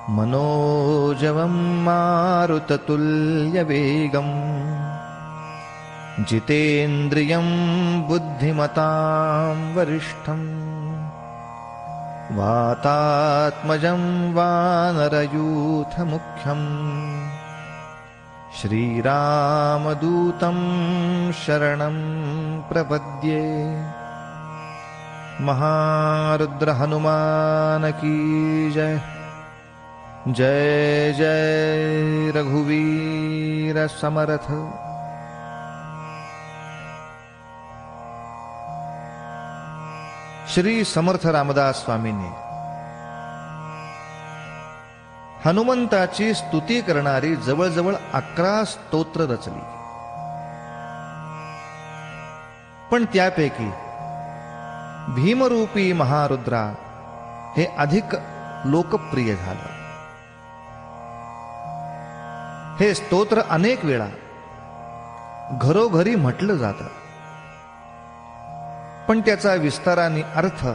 मनोजवं मारुततुल्यवेगं जितेन्द्रियं बुद्धिमतां वरिष्ठं वातात्मजं वानरयूथमुख्यं श्रीरामदूतं शरणं प्रपद्ये। महारुद्र हनुमान की जय। जय जय रघुवीर समर्थ। श्री समर्थ रामदास स्वामींनी हनुमंताची स्तुती करणारी जवळजवळ 11 स्तोत्र रचली, पण त्यापैकी भीमरूपी महारुद्रा हे अधिक लोकप्रिय झालं। हे स्तोत्र अनेक वेळा घरोघरी म्हटलं जातं, पण त्याचा विस्ताराने अर्थ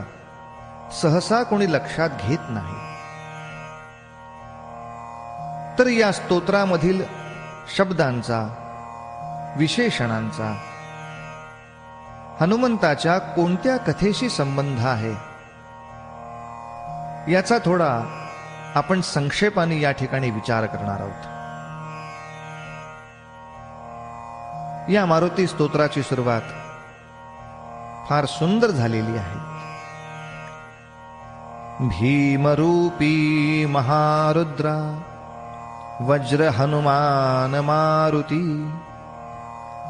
सहसा कोणी लक्षात घेत नाही। तर या स्तोत्रामधील शब्दांचा, विशेषणांचा हनुमंताच्या कोणत्या कथेशी संबंध आहे याचा थोडा आपण संक्षेपाने या ठिकाणी विचार करणार आहोत। या मारुती स्तोत्राची सुरुवात फार सुंदर झालेली आहे। भीमरूपी महारुद्रा वज्र हनुमान मारुती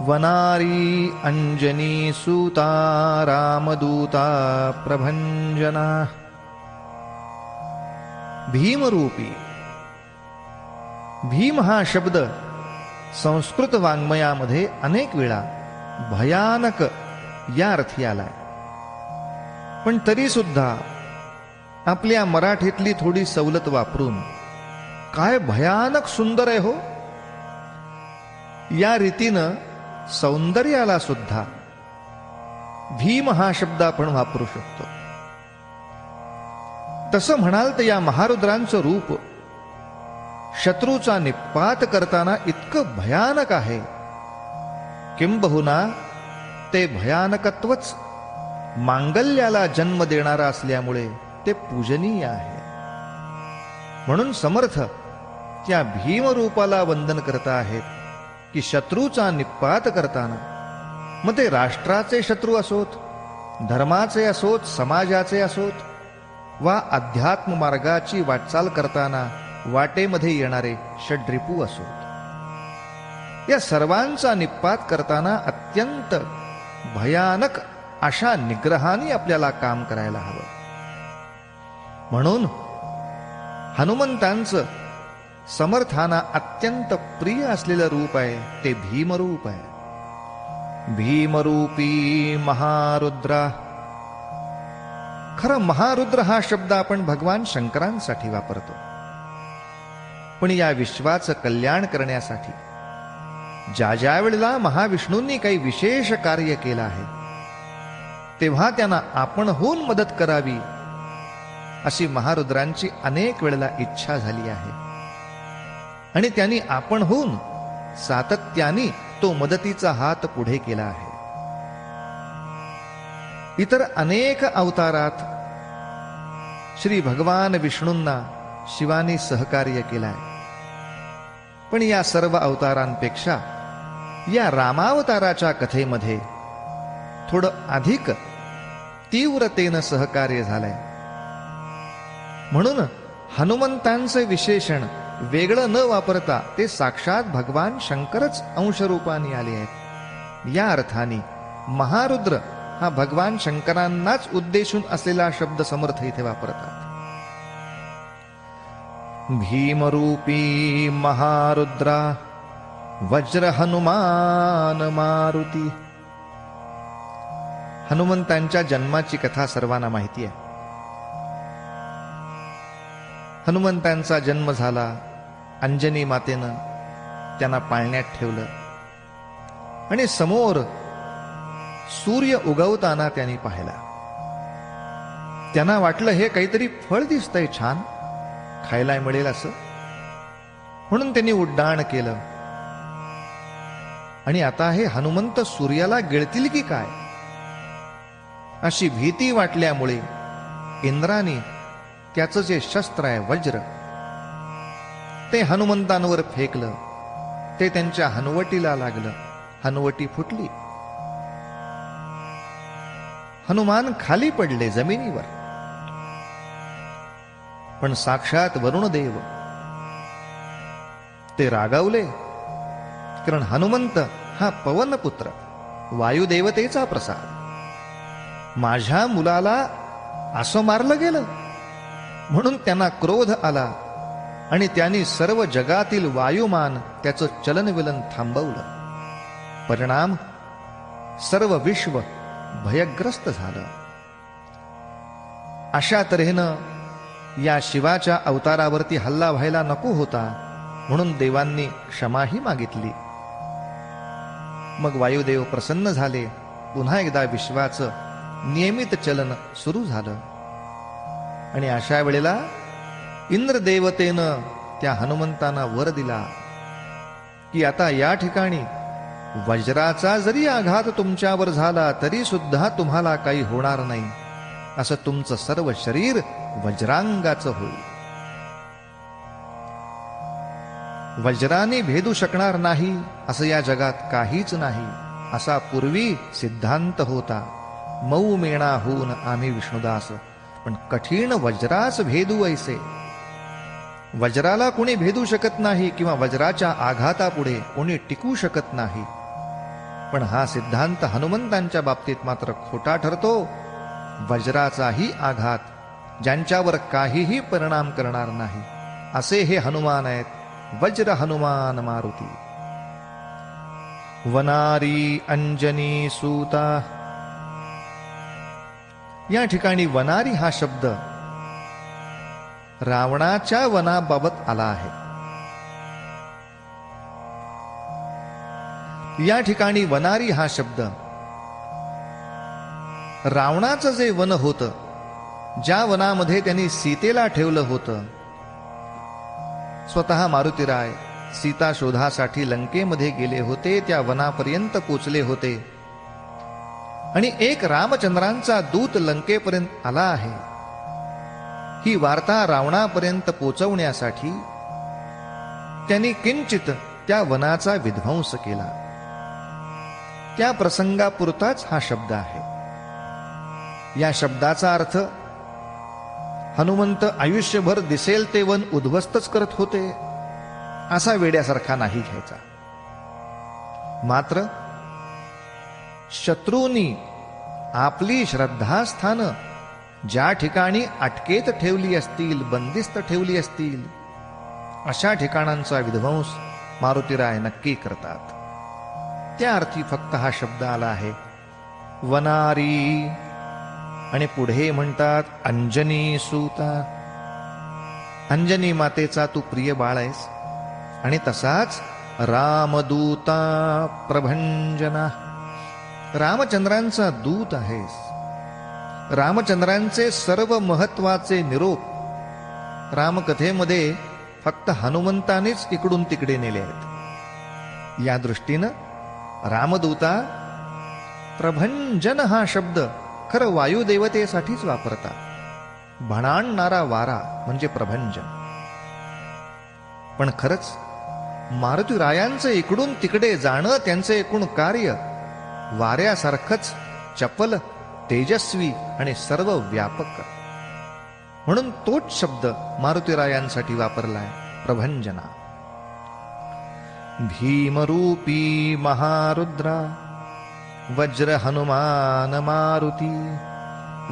वनारी अंजनी सूता रामदूता प्रभंजना। भीमरूपी, भीम हा शब्द संस्कृत वाङ्मयामध्ये अनेक वेळा भयानक या अर्थी आलाय, पण तरी सुद्धा आपल्या मराठीतली थोडी सवलत वापरून काय भयानक सुंदर आहे हो, या रीतीनं सौंदर्याला सुद्धा भीम हा शब्द आपण वापरू शकतो। तसं म्हणाल तर या महारुद्रांचं रूप शत्रूचा निपात करताना इतकं भयानक आहे, किंबहुना ते भयानकत्वच मांगल्याला जन्म देणारा असल्यामुळे ते पूजनीय आहे। म्हणून समर्थ त्या भीमरूपाला वंदन करता आहेत की शत्रूचा निपात करताना, मग ते राष्ट्राचे शत्रू असोत, धर्माचे असोत, समाजाचे असोत, वा अध्यात्म मार्गाची वाटचाल करताना वाटेमध्ये येणारे षड्रिपू असोत, या सर्वांचा निपात करताना अत्यंत भयानक अशा निग्रहाने आपल्याला काम करायला हवं। म्हणून हनुमंतांचं समर्थांना अत्यंत प्रिय असलेलं रूप आहे ते भीमरूप आहे। भीमरूपी महारुद्रा। खरं महारुद्र हा शब्द आपण भगवान शंकरांसाठी वापरतो, पण या विश्वाचं कल्याण करण्यासाठी ज्या वेळेला महाविष्णूंनी काही विशेष कार्य केलं आहे तेव्हा त्यांना आपणहून मदत करावी अशी महारुद्रांची अनेक वेळेला इच्छा झाली आहे, आणि त्यांनी आपणहून सातत्याने तो मदतीचा हात पुढे केला आहे। इतर अनेक अवतारात श्री भगवान विष्णूंना शिवानी सहकार्य केलाय, पण या सर्व अवतारांपेक्षा या रामावताराच्या कथेमध्ये थोडं अधिक तीव्रतेनं सहकार्य झालंय। म्हणून हनुमंतांचे विशेषण वेगळं न वापरता ते साक्षात भगवान शंकरच अंशरूपाने आले आहेत। या अर्थाने महारुद्र हा भगवान शंकरांनाच उद्देशून असलेला शब्द समर्थ इथे वापरतात। भीमरूपी महारुद्रा वज्र हनुमान मारुती। हनुमंतांच्या जन्माची कथा सर्वांना माहिती आहे। हनुमंतांचा जन्म झाला, अंजनी मातेनं त्यांना पाळण्यात ठेवलं आणि समोर सूर्य उगवताना त्यांनी पाहिला। त्यांना वाटलं हे काहीतरी फळ दिसतंय छान, खायला मिळेल असं, म्हणून त्यांनी उड्डाण केलं. आणि आता हे हनुमंत सूर्याला गिळतील की काय अशी भीती वाटल्यामुळे इंद्राने त्याचं जे शस्त्र आहे वज्र, ते हनुमंतांवर फेकलं. ते त्यांच्या हनुवटीला लागलं. हनुवटी फुटली. हनुमान खाली पडले जमिनीवर. पण साक्षात वरुणदेव ते रागावले, कारण हनुमंत हा पवनपुत्र, वायुदेवतेचा प्रसाद. माझ्या मुलाला असं मारलं गेलं, म्हणून त्यांना क्रोध आला आणि त्यांनी सर्व जगातील वायुमान त्याचं चलनविलन थांबवलं. परिणाम सर्व विश्व भयग्रस्त झालं. अशा तऱ्हेनं या शिवाच्या अवतारावरती हल्ला व्हायला नको होता, म्हणून देवांनी क्षमाही मागितली. मग वायुदेव प्रसन्न झाले. पुन्हा एकदा विश्वाचं नियमित चलन सुरू झालं. आणि अशा वेळेला इंद्रदेवतेनं त्या हनुमंतांना वर दिला की आता या ठिकाणी वज्राचा जरी आघात तुमच्यावर झाला तरी सुद्धा तुम्हाला काही होणार नाही. असं तुमचं सर्व शरीर वज्रांगाचं होईल. वज्राने भेदू शकणार नाही असं या जगात काहीच नाही, असा पूर्वी सिद्धांत होता. मऊ मेणा होऊन आम्ही विष्णुदास, पण कठीण वज्रास भेदू ऐसे. वज्राला कोणी भेदू शकत नाही किंवा वज्राच्या आघातापुढे कोणी टिकू शकत नाही. पण हा सिद्धांत हनुमंतांच्या बाबतीत मात्र खोटा ठरतो. वज्राचाही आघात ज्यांच्यावर काहीही परिणाम करणार नाही असे हे हनुमान आहेत. वज्र हनुमान मारुती. वनारी अंजनी सूता. या ठिकाणी वनारी हा शब्द रावणाच्या वनाबाबत आला आहे. या ठिकाणी वनारी हा शब्द रावणाचं जे वन होतं, ज्या वनामध्ये त्यांनी सीतेला ठेवलं होतं. स्वतः मारुतीराय सीता शोधासाठी लंकेमध्ये गेले होते, त्या वनापर्यंत पोचले होते. आणि एक रामचंद्रांचा दूत लंकेपर्यंत आला आहे. ही वार्ता रावणापर्यंत पोचवण्यासाठी त्यांनी किंचित त्या वनाचा विध्वंस केला. त्या प्रसंगापुरताच हा शब्द आहे. या शब्दाचा अर्थ हनुमंत आयुष्यभर दिसेल ते वन उद्ध्वस्तच करत होते असा वेड्यासारखा नाही घ्यायचा. मात्र शत्रूंनी आपली श्रद्धास्थानं ज्या ठिकाणी अटकेत ठेवली असतील, बंदिस्त ठेवली असतील, अशा ठिकाणांचा विध्वंस मारुतीराय नक्की करतात. त्या अर्थी फक्त हा शब्द आला आहे वनारी. आणि पुढे म्हणतात अंजनी सूता. अंजनी मातेचा तू प्रिय बाळ आहेस. आणि तसाच रामदूता प्रभंजना. रामचंद्रांचा दूत आहेस. रामचंद्रांचे सर्व महत्वाचे निरोप रामकथेमध्ये फक्त हनुमंतानेच इकडून तिकडे नेले आहेत. या दृष्टीनं रामदूता. प्रभंजन हा शब्द खरं वायुदेवतेसाठीच वापरतात. भणाणणारा वारा म्हणजे प्रभंजन. पण खरंच मारुतीरायांचं इकडून तिकडे जाणं त्यांचं एकूण कार्य वाऱ्यासारखंच चपल, तेजस्वी आणि सर्व व्यापक. म्हणून तोच शब्द मारुतीरायांसाठी वापरलाय प्रभंजना. भीमरूपी महारुद्रा वज्र हनुमान मारुती.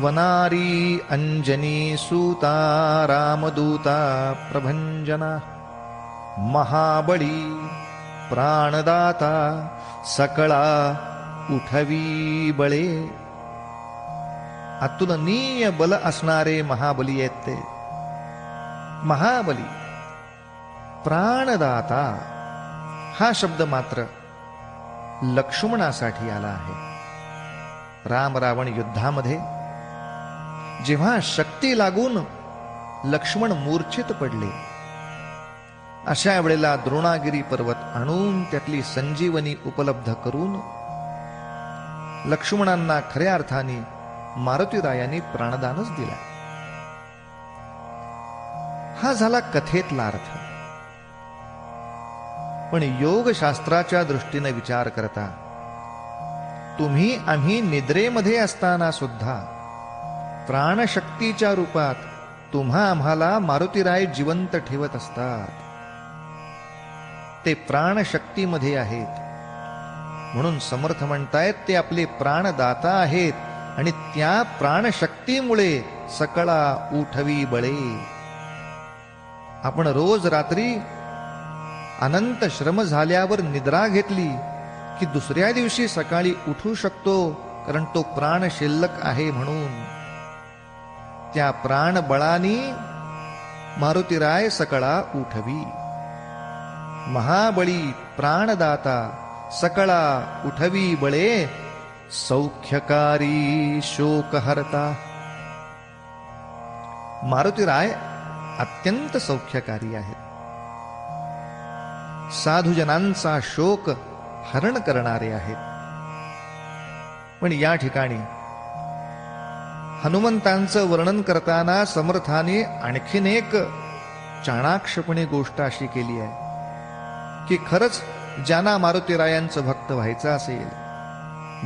वनारी अंजनी सूता रामदूता प्रभंजना. महाबळी प्राणदाता सकळा उठवी बळे. अतुलनीय बल असणारे महाबली आहेत ते. महाबली प्राणदाता हा शब्द मात्र लक्ष्मणासाठी आला आहे. राम रावण युद्धामध्ये जेव्हा शक्ती लागून लक्ष्मण मूर्छित पडले. अशा वेळेला द्रोणागिरी पर्वत आणून त्यातली संजीवनी उपलब्ध करून लक्ष्मणांना खऱ्या अर्थाने मारुतीरायांनी प्राणदानच दिला. हा झाला कथेतला अर्थ. पण योगशास्त्राच्या दृष्टीने विचार करता तुम्ही आम्ही निद्रेमध्ये असताना सुद्धा प्राणशक्तीच्या रूपात तुम्हा आम्हाला मारुतीराय जिवंत ठेवत असतात. ते प्राणशक्तीमध्ये आहेत म्हणून समर्थ म्हणतायत ते आपले प्राणदाता आहेत आणि त्या प्राणशक्तीमुळे सकळा उठवी बळे. आपण रोज रात्री अनंत श्रम झाल्यावर निद्रा घेतली की दुसऱ्या दिवशी सकाळी उठू शकतो, कारण तो प्राण शिल्लक आहे. म्हणून त्या प्राणबळाने मारुतीराय सकळा उठवी. महाबळी प्राणदाता सकळा उठवी बळे, सौख्यकारी शोकहर्ता. मारुतीराय अत्यंत सौख्यकारी आहेत. साधुजनांचा शोक हरण करणारे आहेत. पण या ठिकाणी हनुमंतांचं वर्णन करताना समर्थाने आणखीन एक चाणाक्षपणे गोष्ट अशी केली आहे की खरंच ज्यांना मारुतीरायांचं भक्त व्हायचं असेल,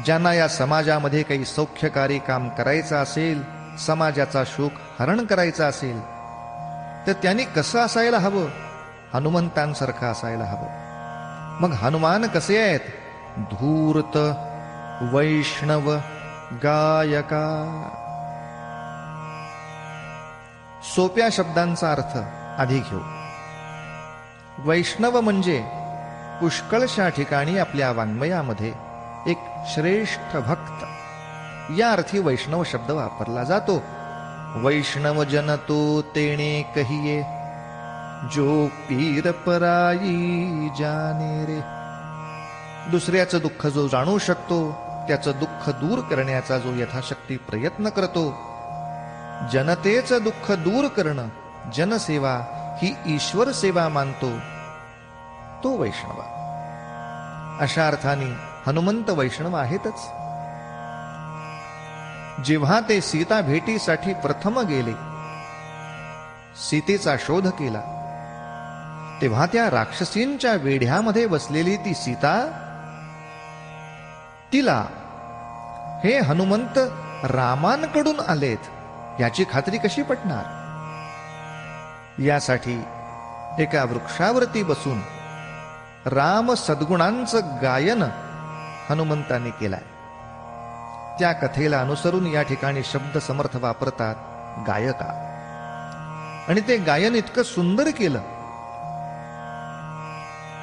ज्यांना या समाजामध्ये काही सौख्यकारी काम करायचं असेल, समाजाचा शोक हरण करायचा असेल, तर त्यांनी कसं असायला हवं? हनुमंतांसारखं असायला हवं. मग हनुमान कसे आहेत? धूर्त वैष्णव गायका. सोप्या शब्दांचा अर्थ आधी घेऊ. वैष्णव म्हणजे पुष्कळशा ठिकाणी आपल्या वाङ्मयामध्ये एक श्रेष्ठ भक्त या अर्थी वैष्णव शब्द वापरला जातो. वैष्णव जन तो तेणे कहिये, जो पीर पराई जाने रे. दुसऱ्याचं दुःख जो जाणू शकतो, त्याचं दुःख दूर करण्याचा जो यथाशक्ती प्रयत्न करतो, जनतेचं दुःख दूर करणं, जनसेवा ही ईश्वर सेवा मानतो, तो वैष्णव. अशा अर्थाने हनुमंत वैष्णव आहेतच. जेव्हा ते सीता भेटीसाठी प्रथम गेले, सीतेचा शोध केला, तेव्हा त्या राक्षसींच्या वेढ्यामध्ये बसलेली ती सीता, तिला हे हनुमंत रामांकडून आलेत याची खात्री कशी पटणार? यासाठी एका वृक्षावरती बसून राम सद्गुणांचं गायन हनुमंतांनी केलाय. त्या कथेला अनुसरून या ठिकाणी शब्द समर्थ वापरतात, गायका. आणि ते गायन इतकं सुंदर केलं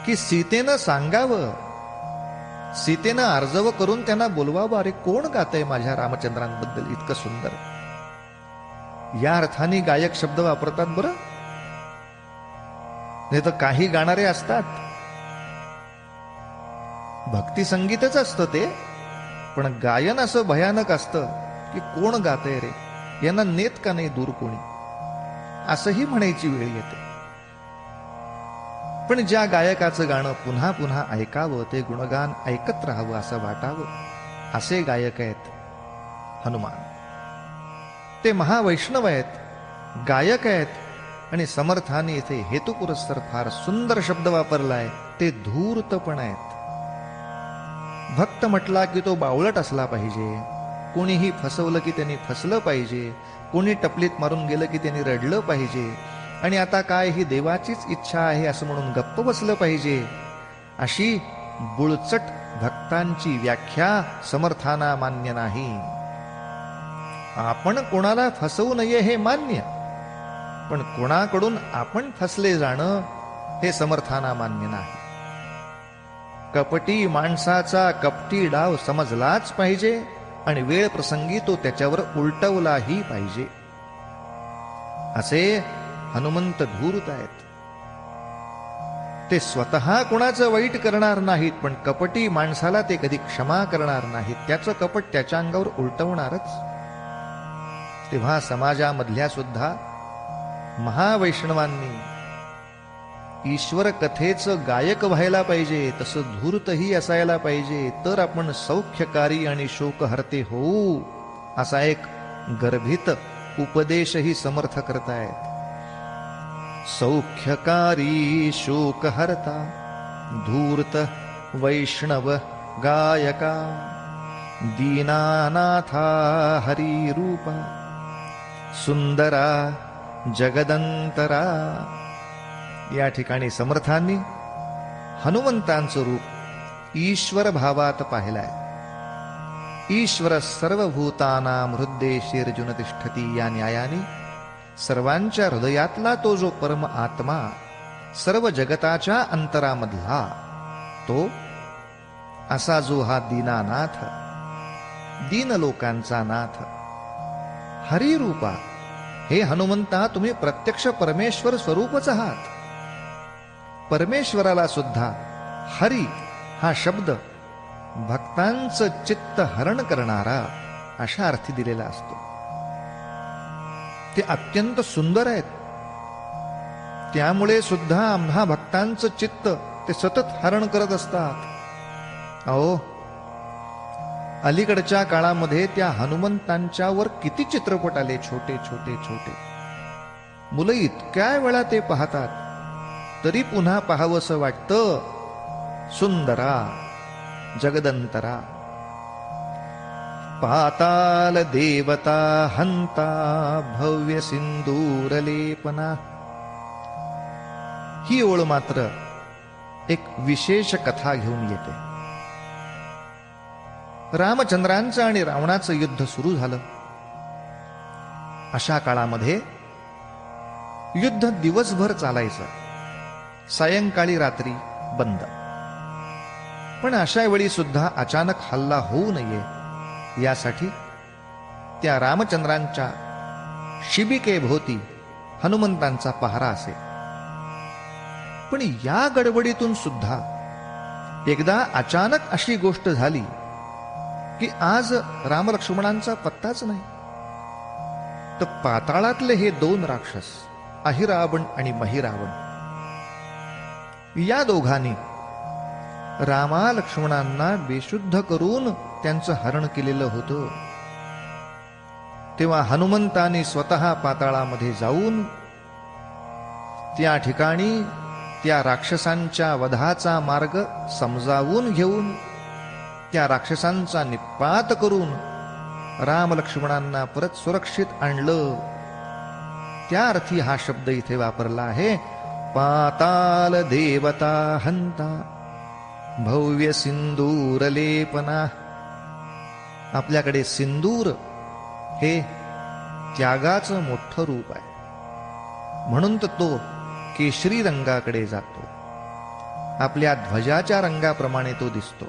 की सीतेनं सांगावं, सीतेनं अर्जव करून त्यांना बोलवावं, अरे कोण गातंय माझ्या रामचंद्रांबद्दल इतकं सुंदर. या अर्थाने गायक शब्द वापरतात. बरं, नाही तर काही गाणारे असतात, भक्ती संगीतच असतं ते, पण गायन असं भयानक असतं की कोण गातंय रे, यांना नेत का नाही दूर कोणी, असंही म्हणायची वेळ येते. पण ज्या गायकाचं गाणं पुन्हा पुन्हा ऐकावं, ते गुणगान ऐकत राहावं असं वाटावं, असे गायक आहेत हनुमान. ते महावैष्णव आहेत, गायक आहेत. आणि समर्थाने इथे हेतुपुरस्सर फार सुंदर शब्द वापरलाय, ते धूर्त पण आहेत. भक्त म्हटला की तो बावळट असला पाहिजे, कोणीही फसवलं की त्यांनी फसलं पाहिजे, कोणी टपलीत मारून गेलं की त्यांनी रडलं पाहिजे, आणि आता काय ही देवाचीच इच्छा आहे असं म्हणून गप्प बसलं पाहिजे, अशी बुळचट भक्तांची व्याख्या समर्थांना मान्य नाही. आपण कोणाला फसवू नये हे मान्य, पण कोणाकडून आपण फसले जाणं हे समर्थांना मान्य नाही. कपटी माणसाचा कपटी डाव समजलाच पाहिजे आणि वेळ प्रसंगी तो त्याच्यावर उलटवलाही पाहिजे. असे हनुमंत धूर्त आहेत. ते स्वतः कोणाचं वाईट करणार नाहीत, पण कपटी माणसाला ते कधी क्षमा करणार नाहीत, त्याचं कपट त्याच्या अंगावर उलटवणारच. तेव्हा समाजामधल्या सुद्धा महावैष्णवांनी ईश्वर कथेचं गायक व्हायला पाहिजे, तसं धूर्तही असायला पाहिजे, तर आपण सौख्यकारी आणि शोकहर्ते होऊ, असा एक गर्भित उपदेशही समर्थ करतायत. सौख्यकारी शोकहर्ता धूर्त वैष्णव गायका दीनानाथा हरिरूपा सुंदरा जगदंतरा. या ठिकाणी समर्थांनी हनुमंतांचं रूप ईश्वर भावात पाहिलाय. ईश्वर सर्वभूतानां हृद्देशीर्जुन तिष्ठती या न्यायाने सर्वांच्या हृदयातला तो जो परम आत्मा, सर्व जगताच्या अंतरामधला तो, असा जो हा दीनानाथ, दीन लोकांचा नाथ, हरिरूपा, हे हनुमंता तुम्ही प्रत्यक्ष परमेश्वर स्वरूपच आहात. परमेश्वराला सुद्धा हरी हा शब्द भक्तांचं चित्त हरण करणारा अशा अर्थी दिलेला असतो. ते अत्यंत सुंदर आहेत, त्यामुळे सुद्धा आम्हा भक्तांचं चित्त ते सतत हरण करत असतात. अहो, अलीकडच्या काळामध्ये त्या हनुमंतांच्या वर किती चित्रपट आले, छोटे छोटे छोटे. मुलं इतक्या वेळा ते पाहतात तरी पुन्हा पाहावंसं वाटतं. सुंदरा जगदंतरा पाताल देवता हंता भव्य सिंदूरलेपना. ही ओळ मात्र एक विशेष कथा घेऊन येते. रामचंद्रांचं आणि रावणाचं युद्ध सुरू झालं. अशा काळामध्ये युद्ध दिवसभर चालायचं, सायंकाळी रात्री बंद. पण अशा वेळी सुद्धा अचानक हल्ला होऊ नये यासाठी त्या रामचंद्रांच्या शिबिकेभोवती हनुमंतांचा पहारा असे. पण या गडबडीतून सुद्धा एकदा अचानक अशी गोष्ट झाली की आज रामलक्ष्मणांचा पत्ताच नाही. तर पाताळातले हे दोन राक्षस, अहिरावण आणि महिरावण, या दोघांनी रामा लक्ष्मणांना बेशुद्ध करून त्यांचं हरण केलेलं होतं. तेव्हा हनुमंतांनी स्वतः पाताळामध्ये जाऊन त्या ठिकाणी त्या राक्षसांच्या वधाचा मार्ग समजावून घेऊन त्या राक्षसांचा निपात करून राम लक्ष्मणांना परत सुरक्षित आणलं. त्या अर्थी हा शब्द इथे वापरला आहे. पाताल देवता हंता भव्य सिंदूर लेपना. आपल्याकडे सिंदूर हे त्यागाचं मोठं रूप आहे, म्हणून तर तो केशरी रंगाकडे जातो. आपल्या ध्वजाच्या रंगाप्रमाणे तो दिसतो.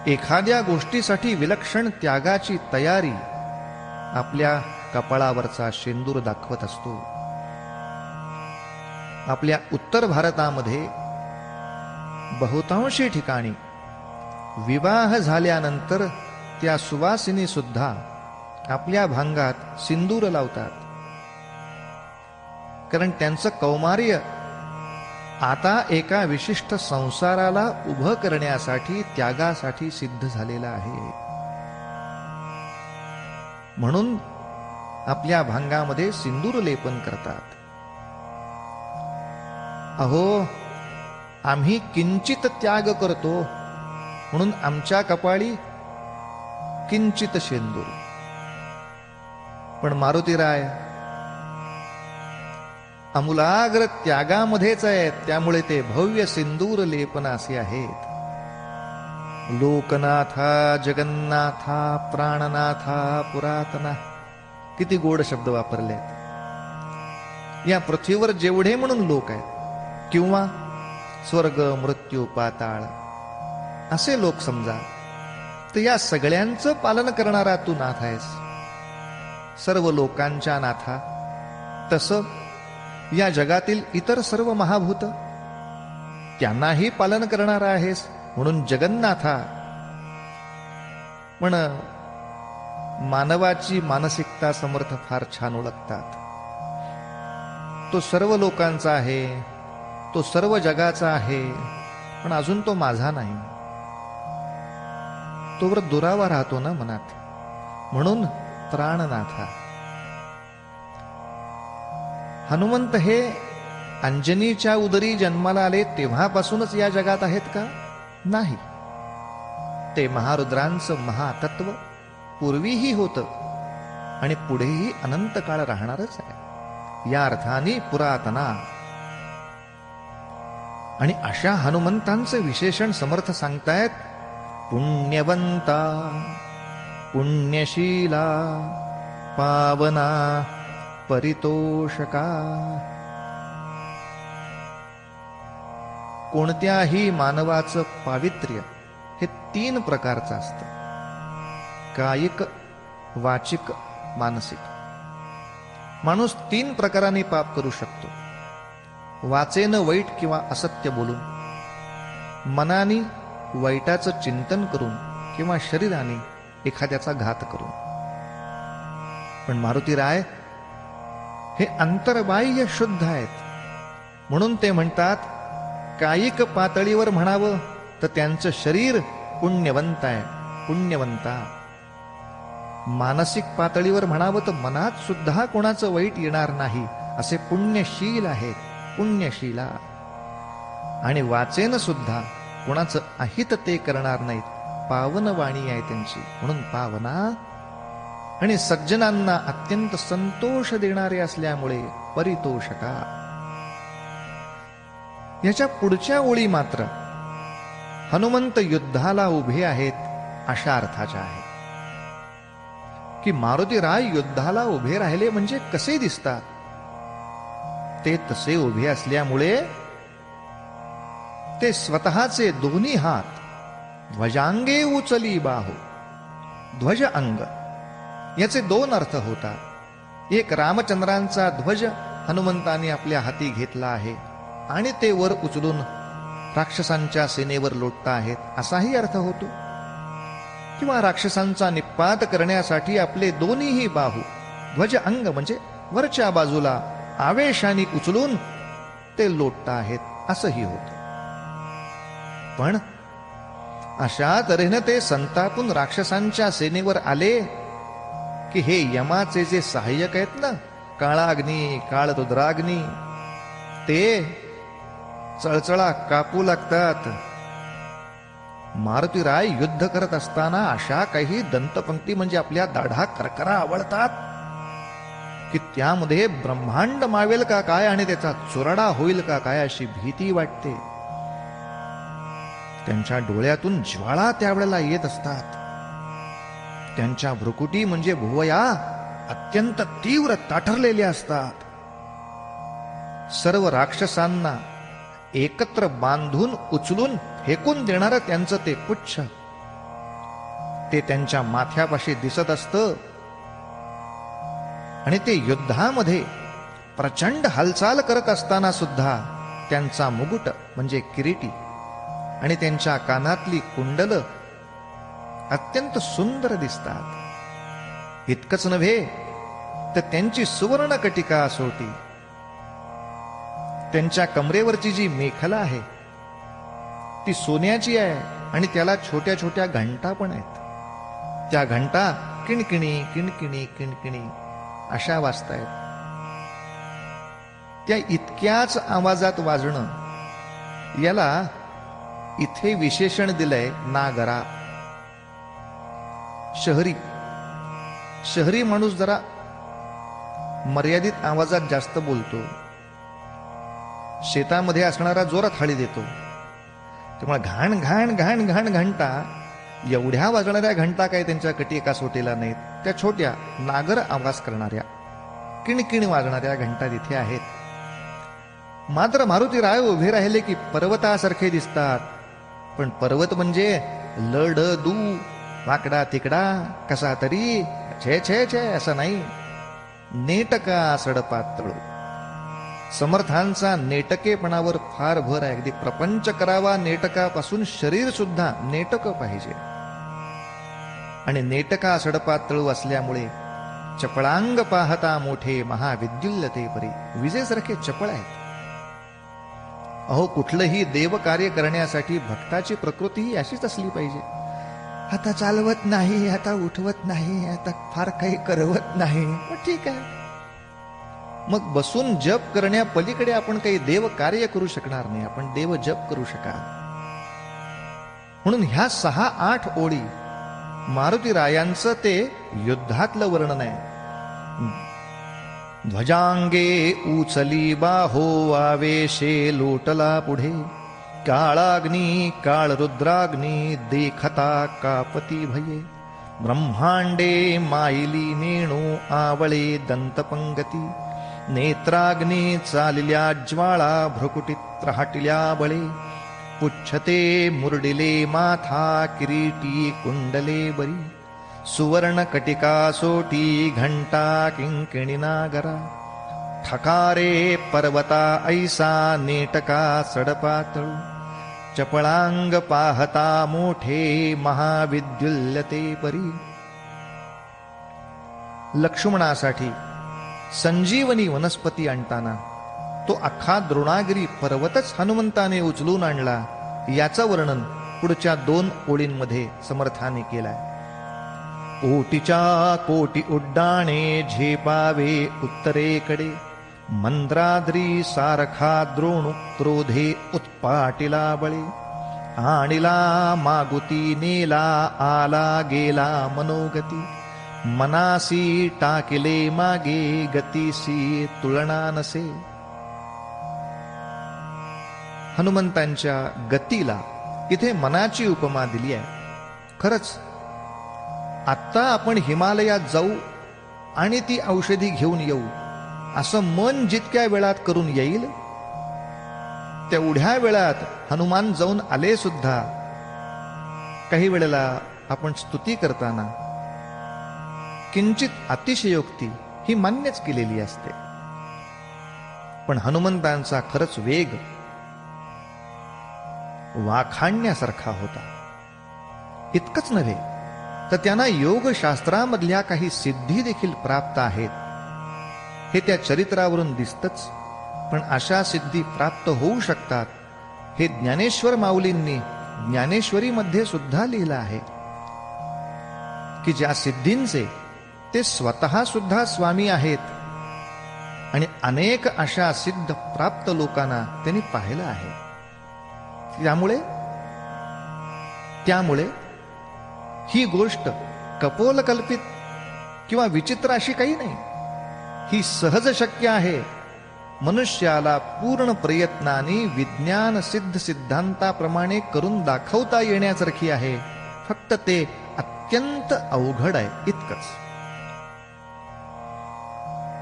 एखाद्या गोष्टीसाठी विलक्षण त्यागाची तयारी आपल्या कपाळावरचा शेंदूर दाखवत असतो. आपल्या उत्तर भारतामध्ये बहुतांशी ठिकाणी विवाह झाल्यानंतर त्या सुवासिनी सुद्धा आपल्या भांगात सिंदूर लावतात, कारण त्यांचं कौमार्य आता एका विशिष्ट संसाराला उभं करण्यासाठी, त्यागासाठी सिद्ध झालेला आहे. म्हणून आपल्या भांगामध्ये सिंदूर लेपन करतात. अहो, आम्ही किंचित त्याग करतो म्हणून आमच्या कपाळी किंचित शेंदूर. पण मारुतीराय अमूलाग्र त्यागामध्येच आहेत, त्यामुळे ते भव्य सिंदूर लेपन असे आहेत. लोकनाथा जगन्नाथा प्राणनाथा पुरातना. किती गोड शब्द वापरलेत. या पृथ्वीवर जेवढे म्हणून लोक आहेत, किंवा स्वर्ग मृत्यू पाताळ असे लोक समजा, तर या सगळ्यांचं पालन करणारा तू नाथ आहेस, सर्व लोकांच्या नाथा. तसं या जगातील इतर सर्व महाभूत त्यांनाही पालन करणारा आहेस, म्हणून जगन्नाथा. पण मानवाची मानसिकता समर्थ फार छान ओळखतात. तो सर्व लोकांचा आहे, तो सर्व जगाचा आहे, पण अजून तो माझा नाही. तोवर दुरावा राहतो ना मनात. म्हणून प्राणनाथा. हनुमंत हे अंजनीच्या उदरी जन्माला आले तेव्हापासूनच या जगात आहेत का? नाही. ते महारुद्रांचं महातत्व पूर्वीही होतं आणि पुढेही अनंत काळ राहणारच आहे. या अर्थाने पुरातना. आणि अशा हनुमंतांचे विशेषण समर्थ सांगतायत. पुण्यवंता, पुण्यशीला, पावना, परितोषका. कोणत्याही मानवाचं पावित्र्य हे 3 प्रकारचं असतं. कायिक, वाचिक, मानसिक. माणूस 3 प्रकारांनी पाप करू शकतो. वाचेनं वाईट किंवा असत्य बोलून, मनाने वाईटाचं चिंतन करून किंवा शरीराने एखाद्याचा घात करून. पण मारुतीराय हे अंतर्बाह्य शुद्ध आहेत. म्हणून ते म्हणतात, कायिक पातळीवर म्हणावं तर त्यांचं शरीर पुण्यवंत आहे, पुण्यवंता. मानसिक पातळीवर म्हणावं तर मनात सुद्धा कोणाचं वाईट येणार नाही असे पुण्यशील आहेत, पुण्यशीला. आणि वाचेन सुद्धा कोणाचं अहित ते करणार नाहीत, पावन वाणी आहे त्यांची, म्हणून पावना. आणि सज्जनांना अत्यंत संतोष देणारे असल्यामुळे परितोषका. याच्या पुढच्या ओळी मात्र हनुमंत युद्धाला उभे आहेत अशा अर्थाच्या आहेत की मारुतीराय युद्धाला उभे राहिले म्हणजे कसे दिसतात? ते तसे उभे असल्यामुळे ते स्वतःचे दोन्ही हात ध्वजांगे उचली बाहू. ध्वज अंग याचे 2 अर्थ होतात. एक, रामचंद्रांचा ध्वज हनुमंताने आपल्या हाती घेतला आहे आणि ते वर उचलून राक्षसांच्या सेनेवर लोटता आहेत असाही अर्थ होतो. किंवा राक्षसांचा निपात करण्यासाठी आपले दोन्हीही बाहू, ध्वज अंग म्हणजे वरच्या बाजूला आवेशाने उचलून ते लोटता आहेत असंही होतं. पण अशा तऱ्हेने ते संतापून राक्षसांच्या सेनेवर आले की हे यमाचे जे सहाय्यक आहेत ना, काळाग्नी, काळरुद्राग्नी, ते चळचळा कापू लागतात. मारुतीराय युद्ध करत असताना अशा काही दंतपंक्ती म्हणजे आपल्या दाढा करकरा आवळतात की त्यामध्ये ब्रह्मांड मावेल का काय आणि त्याचा चुराडा होईल का काय अशी भीती वाटते. त्यांच्या डोळ्यातून ज्वाळा त्यावेळेला येत असतात. त्यांच्या भ्रुकुटी म्हणजे भुवया अत्यंत तीव्र ताठरलेल्या असतात. सर्व राक्षसांना एकत्र बांधून उचलून फेकून देणारं त्यांचं ते पुच्छ ते त्यांच्या माथ्यापाशी दिसत असतं. आणि ते युद्धामध्ये प्रचंड हालचाल करत असताना सुद्धा त्यांचा मुकुट म्हणजे किरीटी आणि त्यांच्या कानातली कुंडल अत्यंत सुंदर दिसतात. इतकंच नव्हे तर त्यांची सुवर्ण कटिका असोटी, त्यांच्या कमरेवरची जी मेखला आहे ती सोन्याची आहे आणि त्याला छोट्या छोट्या घंटा पण आहेत. त्या घंटा किणकिणी किणकिणी किणकिणी अशा वाजतायत. त्या इतक्याच आवाजात वाजणं याला इथे विशेषण दिलंय नागरा. शहरी माणूस जरा मर्यादित आवाजात जास्त बोलतो. शेतामध्ये असणारा जोरात थाळी देतो. त्यामुळे घाण घाण घाण घाण घंटा एवढ्या वाजणाऱ्या घंटा काही त्यांच्या कटी एका सोटीला नाहीत. त्या छोट्या नागर आवाज करणाऱ्या किणकिण वाजणाऱ्या घंटा तिथे आहेत. मात्र मारुतीराय उभे राहिले की पर्वतासारखे दिसतात. पण पर्वत म्हणजे लढ दू वाकडा तिकडा कसा तरी छे छे छे असं नाही. नेटका सडपातळ. समर्थांचा नेटकेपणावर फार भर आहे. अगदी प्रपंच करावा नेटकापासून शरीर सुद्धा नेटक पाहिजे. आणि नेटका सडपातळू असल्यामुळे चपळांग पाहता मोठे महाविद्युल्यते परी. विजेसारखे चपळ आहेत. अहो, कुठलंही देवकार्य करण्यासाठी भक्ताची प्रकृती ही अशीच असली पाहिजे. आता चालवत नाही, आता उठवत नाही, आता फार काही करवत नाही, मग ठीक आहे. मग बसून जप करण्या पलीकडे आपण काही देव कार्य करू शकणार नाही. आपण देव जप करू शकाल. म्हणून ह्या 6-8 ओळी मारुतीरायांचं ते युद्धातलं वर्णन आहे. ध्वजांगे उचली बाहो आवेशे लोटला पुढे, काळाग्नी काळ रुद्राग्नी देखता कापती भये, ब्रह्मांडे माईली नेणू आवळे दंतपंगती, नेत्राग्नी चालल्या ज्वाळा भ्रुकुटीत राहटिल्या बळे, पुच्छते मुरडिले माथा किरीटी कुंडले बरी, सुवर्ण कटिका सोटी घंटा किंकिणीना गरा, ठकारे पर्वता ऐसा नेटका सडपातळू, चपळांग पाहता मोठे महाविद्युल्यते परी. लक्ष्मणासाठी संजीवनी वनस्पती आणताना तो अख्खा द्रोणागिरी पर्वतच हनुमंताने उचलून आणला, याचं वर्णन पुढच्या 2 ओळींमध्ये समर्थाने केलाय. ओटीच्या कोटी उड्डाणे झेपावे उत्तरेकडे, मंद्राद्री सारखा द्रोणू क्रोधे उत्पाटिला बळे, आणिला मागुती नेला आला गेला मनोगती, मनासी टाकिले मागे गतीसी तुलना नसे. हनुमंतांच्या गतीला इथे मनाची उपमा दिली आहे. खरंच आत्ता आपण हिमालयात जाऊ आणि ती औषधी घेऊन येऊ असं मन जितक्या वेळात करून येईल तेवढ्या वेळात हनुमान जाऊन आले सुद्धा. काही वेळेला आपण स्तुती करताना किंचित अतिशयोक्ती ही मान्यच केलेली असते, पण हनुमंतांचा खरंच वेग वाखाणण्यासारखा होता. इतकंच नव्हे तर त्यांना योगशास्त्रामधल्या काही सिद्धी देखील प्राप्त आहेत, हे त्या चरित्रावरून दिसतच. पण अशा सिद्धी प्राप्त होऊ शकतात हे ज्ञानेश्वर माऊलींनी ज्ञानेश्वरीमध्ये सुद्धा लिहिलं आहे की ज्या सिद्धींचे ते स्वतः सुद्धा स्वामी आहेत आणि अनेक अशा सिद्ध प्राप्त लोकांना त्यांनी पाहिलं आहे. त्यामुळे ही गोष्ट कपोलकल्पित किंवा विचित्र अशी काही नाही. ही सहज शक्य आहे. मनुष्याला पूर्ण प्रयत्नाने विज्ञान सिद्ध सिद्धांताप्रमाणे करून दाखवता येण्यासारखी आहे. फक्त ते अत्यंत अवघड आहे, इतकंच.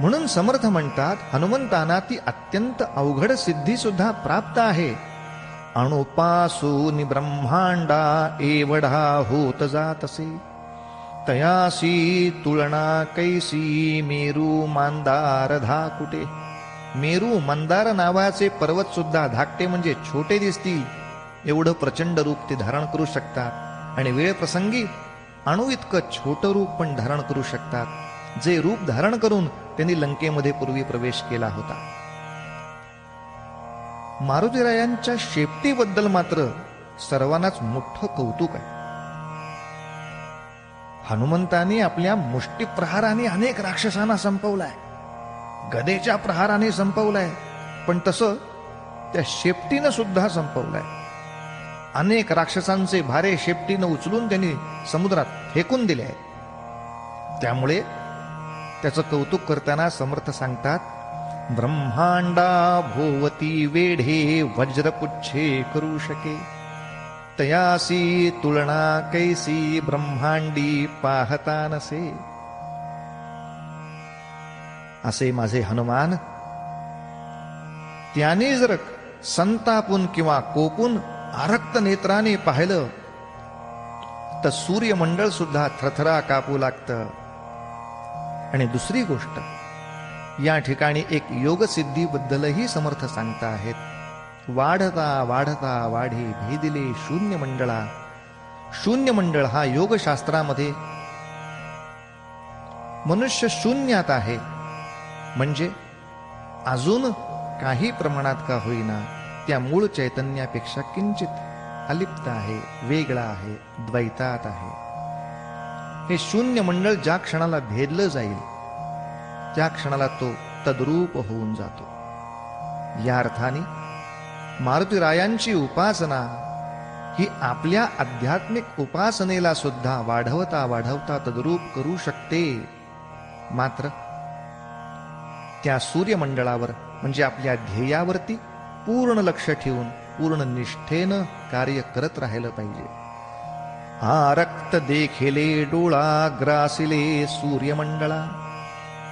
म्हणून समर्थ म्हणतात हनुमंतांना ती अत्यंत अवघड सिद्धी सुद्धा प्राप्त आहे. अणुपासून ब्रह्मांडा एवढा होत जातसे, तयासी तुलना कैसी मेरू मंदार धाकुटे. मेरू मंदार नावाचे पर्वत सुद्धा धाकटे म्हणजे छोटे दिसतील एवढं प्रचंड रूप ते धारण करू शकतात आणि वेळ प्रसंगी अणु इतकं छोटं रूप पण धारण करू शकतात, जे रूप धारण करून त्यांनी लंकेमध्ये पूर्वी प्रवेश केला होता. मारुतीरायांच्या शेपटीबद्दल मात्र सर्वांनाच मोठं कौतुक आहे. हनुमंतांनी आपल्या मुष्टीप्रहाराने अनेक राक्षसांना संपवलाय, गदेच्या प्रहाराने संपवलाय, पण तसं त्या शेपटीनं सुद्धा संपवलाय. अनेक राक्षसांचे भारे शेपटीनं उचलून त्यांनी समुद्रात फेकून दिले आहे. त्यामुळे त्याचं कौतुक करताना समर्थ सांगतात, ब्रह्मांडा भोवती वेढे वज्रपुच्छे करू शके, तयासी तुलना कैसी ब्रह्मांडी पाहता नसे. असे माझे हनुमान, त्याने जर संतापून किंवा कोपून आरक्त नेत्राने पाहिलं तर सूर्यमंडळ सुद्धा थरथरा कापू लागतं. आणि दुसरी गोष्ट, या ठिकाणी एक योगसिद्धीबद्दलही समर्थ सांगता आहेत. वाढता वाढता वाढे भेदिले शून्यमंडळा. शून्यमंडळ हा योगशास्त्रामध्ये मनुष्य शून्यात आहे, म्हणजे अजून काही प्रमाणात का होईना त्या मूळ चैतन्यापेक्षा किंचित अलिप्त आहे, वेगळा आहे, द्वैतात आहे. हे शून्य मंडळ ज्या क्षणाला भेदलं जाईल त्या क्षणाला तो तद्रूप होऊन जातो. या अर्थाने मारुतीरायांची उपासना ही आपल्या आध्यात्मिक उपासनेला सुद्धा वाढवता वाढवता तद्रूप करू शकते. मात्र त्या सूर्यमंडळावर म्हणजे आपल्या ध्येयावरती पूर्ण लक्ष ठेवून पूर्ण निष्ठेनं कार्य करत राहिलं पाहिजे. हा रक्त देखिले डोळा ग्रासिले सूर्यमंडळा,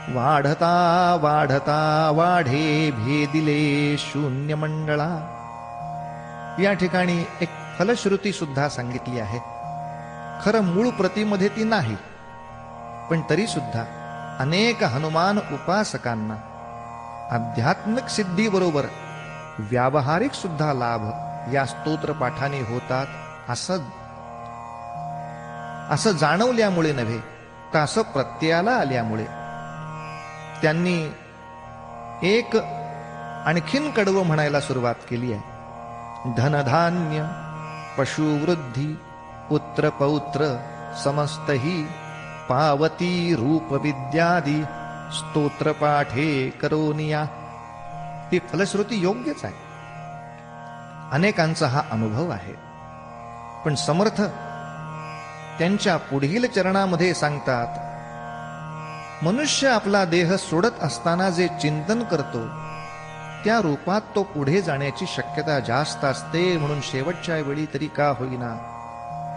वाढता वाढता वाढे भेदिले शून्यमंडळा. या ठिकाणी एक फलश्रुती सुद्धा सांगितली आहे. खरं मूळ प्रतीमध्ये ती नाही, पण तरी सुद्धा अनेक हनुमान उपासकांना आध्यात्मिक सिद्धीबरोबर व्यावहारिक सुद्धा लाभ या स्तोत्र पाठाने होतात, असं जाणवल्यामुळे नव्हे तर असं प्रत्ययाला आल्यामुळे त्यांनी एक आणखीन कडवं म्हणायला सुरुवात केली आहे. धनधान्य पशुवृद्धी पुत्र पौत्र समस्तही पावती रूप विद्यादी स्तोत्र पाठे करोनिया. ती फलश्रुती योग्यच आहे, अनेकांचा हा अनुभव आहे. पण समर्थ त्यांच्या पुढील चरणामध्ये सांगतात, मनुष्य आपला देह सोडत असताना जे चिंतन करतो त्या रूपात तो पुढे जाण्याची शक्यता जास्त असते. म्हणून शेवटच्या वेळी तरी का होईना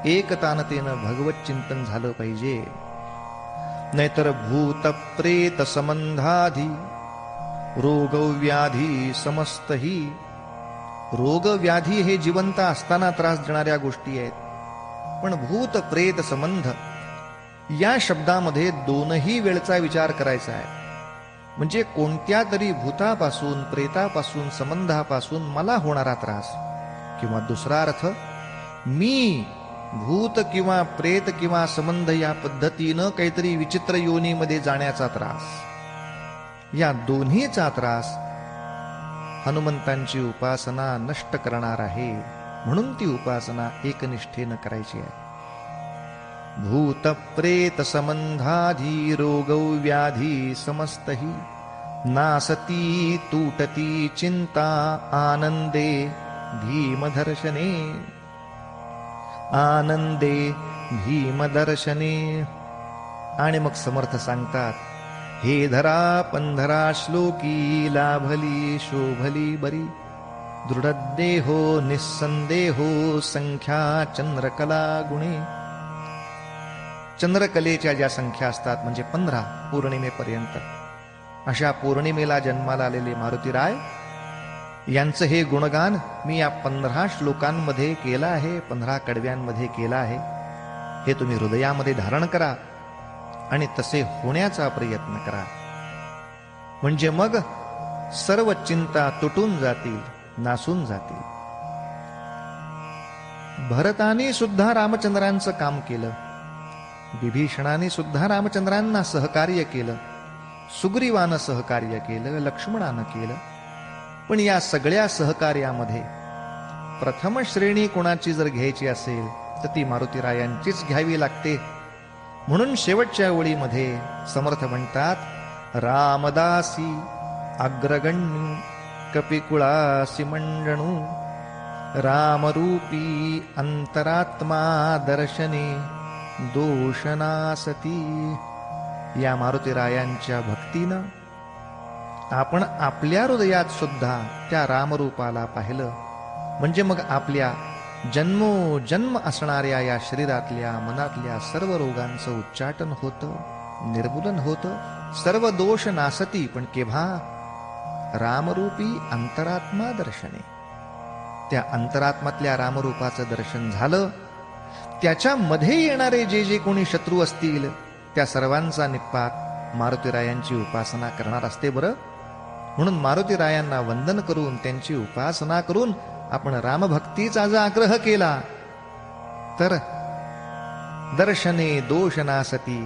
एकतानतेनं भगवत चिंतन झालं पाहिजे. नाहीतर भूत प्रेत संबंधाधी रोग व्याधी समस्तही. रोग व्याधी हे जिवंत असताना त्रास देणाऱ्या गोष्टी आहेत, पण भूत प्रेत संबंध या शब्दामध्ये दोनही वेळचा विचार करायचा आहे. म्हणजे कोणत्या तरी भूतापासून प्रेतापासून संबंधापासून मला होणारा त्रास, किंवा दुसरा अर्थ मी भूत किंवा प्रेत किंवा संबंध या पद्धतीनं काहीतरी विचित्र योनीमध्ये जाण्याचा त्रास. या दोन्हीचा त्रास हनुमंतांची उपासना नष्ट करणार आहे. म्हणून ती उपासना एकनिष्ठेनं करायची आहे. भूत प्रेत संबंधाधी रोग व्याधी समस्तही नासती तुटती चिंता आनंदे भीमदर्शने. आनंदे भीमदर्शने. आणि मग समर्थ सांगतात, हे धरा पंधरा श्लोकी लाभली शोभली बरी. दृढदेहो निस्संदेहो संख्या चंद्रकला गुणे. चंद्रकलेच्या ज्या संख्या असतात म्हणजे 15 पौर्णिमेपर्यंत, अशा पौर्णिमेला जन्माला आलेले मारुतीराय यांचं हे गुणगान मी या 15 श्लोकांमध्ये केलं आहे, 15 कडव्यांमध्ये केलं आहे. हे तुम्ही हृदयामध्ये धारण करा आणि तसे होण्याचा प्रयत्न करा. म्हणजे मग सर्व चिंता तुटून जातील, नासून जातील. भरताने सुद्धा रामचंद्रांचं काम केलं, विभीषणाने सुद्धा रामचंद्रांना सहकार्य केलं, सुग्रीवानं सहकार्य केलं, लक्ष्मणानं केलं. पण या सगळ्या सहकार्यामध्ये प्रथम श्रेणी कोणाची जर घ्यायची असेल तर ती मारुतीरायांचीच घ्यावी लागते. म्हणून शेवटच्या ओळीमध्ये समर्थ म्हणतात, रामदासी अग्रगण्य कपिकुळासी मंडणू रामरूपी अंतरात्मा दर्शने दोषनासती. या मारुतीरायांच्या भक्तीनं आपण आपल्या हृदयात सुद्धा त्या रामरूपाला पाहिलं, म्हणजे मग आपल्या जन्मोजन्म असणाऱ्या या शरीरातल्या मनातल्या सर्व रोगांचं उच्चाटन होतं, निर्मूलन होतं, सर्व दोष नासती. पण केव्हा? रामरूपी अंतरात्मा दर्शने. त्या अंतरात्मातल्या रामरूपाचं दर्शन झालं, त्याच्यामध्ये येणारे जे जे कोणी शत्रू असतील त्या सर्वांचा निपात मारुतीरायांची उपासना करणार असते. बरं, म्हणून मारुतीरायांना वंदन करून त्यांची उपासना करून आपण रामभक्तीचा जर आग्रह केला तर दर्शने दोष नासती.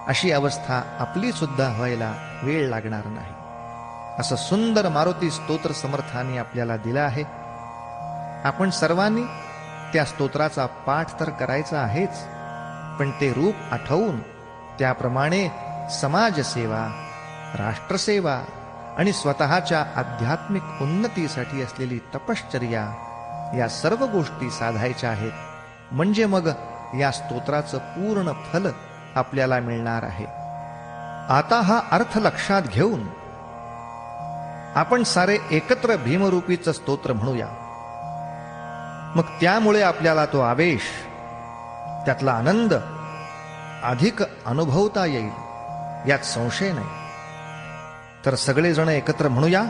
अशी अवस्था आपली सुद्धा व्हायला वेळ लागणार नाही. असं सुंदर मारुती स्तोत्र समर्थांनी आपल्याला दिलं आहे. आपण सर्वांनी त्या स्तोत्राचा पाठ तर करायचा आहेच, पण ते रूप आठवून त्याप्रमाणे समाजसेवा, राष्ट्रसेवा आणि स्वतःच्या आध्यात्मिक उन्नतीसाठी असलेली तपश्चर्या या सर्व गोष्टी साधायच्या आहेत. म्हणजे मग या स्तोत्राचं पूर्ण फल आपल्याला मिळणार आहे. आता हा अर्थ लक्षात घेऊन आपण सारे एकत्र भीमरूपीचं स्तोत्र म्हणूया. मग त्यामुळे आपल्याला तो आवेश, त्यातला आनंद अधिक अनुभवता येईल, यात संशय नाही. तर सगळेजण एकत्र म्हणूया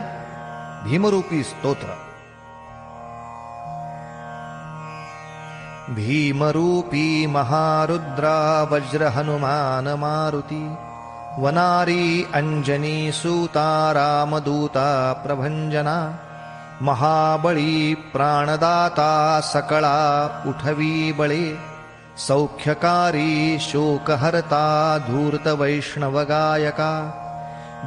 भीमरूपी स्तोत्र. भीमरूपी महारुद्रा वज्र हनुमान मारुती वनारी अंजनी सूता रामदूता प्रभंजना महाबळी प्राणदाता सकळा उठवी बळे सौख्यकारी शोकहर्ता धूर्त वैष्णव गायका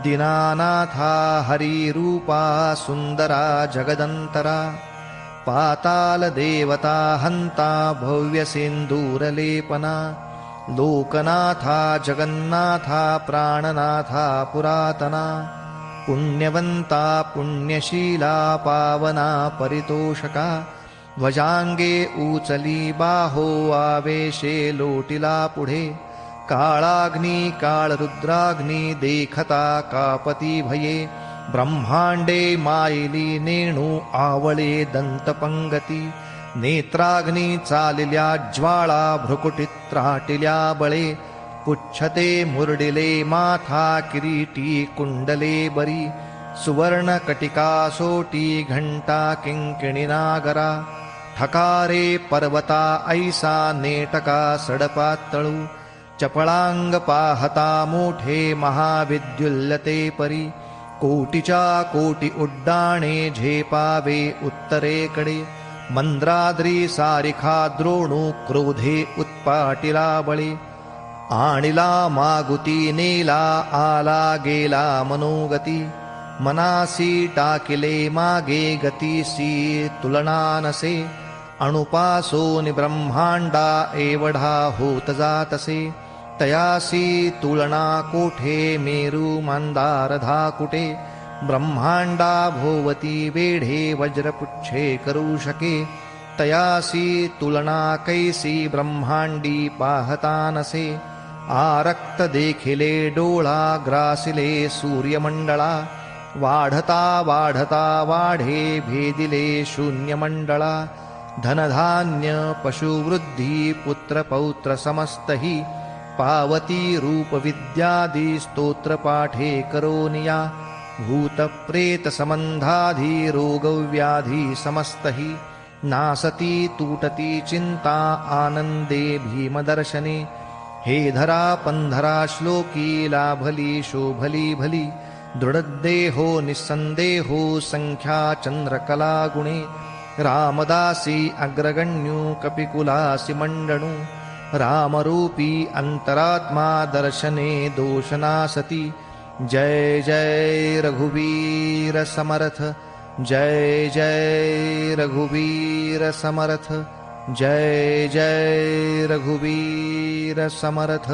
दीनानाथा हरिरूपा सुंदरा जगदंतरा पाताल देवता हंता भव्य सिंदूरलेपना लोकनाथा जगन्नाथा प्राणनाथा पुरातना पुण्यवंता पुण्यशीला पावना परितोषका ध्वजांगे उचली बाहो आवेशे लोटिला पुढे काळाग्नी काळरुद्राग्नी देखता कापती भये ब्रह्मांडे मायली नेणू आवळे दंतपंगती नेत्राग्नी चालिल्या ज्वाळा भ्रुकुटीत त्राटिल्या बळे पुच्छते मुरडिले माथा किरीटी कुंडले बरी सुवर्ण कटिका सोटी घंटा किंकिणी नागरा ठकारे पर्वता ऐसा नेटका सडपातळू चपळांग पाहता मोठे महाविद्युल्लते परी कोटीच्या कोटी उड्डाणे झेपावे उत्तरेकडे मंद्राद्री सारिखा द्रोणू क्रोधे उत्पाटिला बळे आणिला मागुती नेला आला गेला मनोगती मनासी टाकिले मागे गतीसी तुलना नसे अणुपासोनि ब्रह्मांडा एवढा होत जातसे तयासी तुलना कोठे मेरू मंदार धाकुटे ब्रह्मांडा भोवती वेढे वज्रपुच्छे करू शके तयासी तुलना कैसी ब्रह्मांडी पाहता नसे आरक्त देखिले डोळा ग्रासिले सूर्यमंडळा वाढता वाढता वाढे भेदिले शून्यमंडळा धनधान्य पशुवृद्धी पुत्र पौत्र समस्तही पावती रूप विद्यादी स्तोत्र पाठे करोनिया भूत प्रेत संबंधाधी रोग व्याधी समस्तही नासती तूटती चिंता आनंदे भीमदर्शने हे धरा पंधरा श्लोकी लाभली शोभली भली दृढदेहो निस्संदेहो संख्या चंद्रकला गुणे रामदासी अग्रगण्यू कपिकुलासी मंडणू रामरूपी अंतरात्मा दर्शने दोषनासती जय जय रघुवीर समर्थ जय जय रघुवीर समर्थ जय जय रघुवीर समर्थ.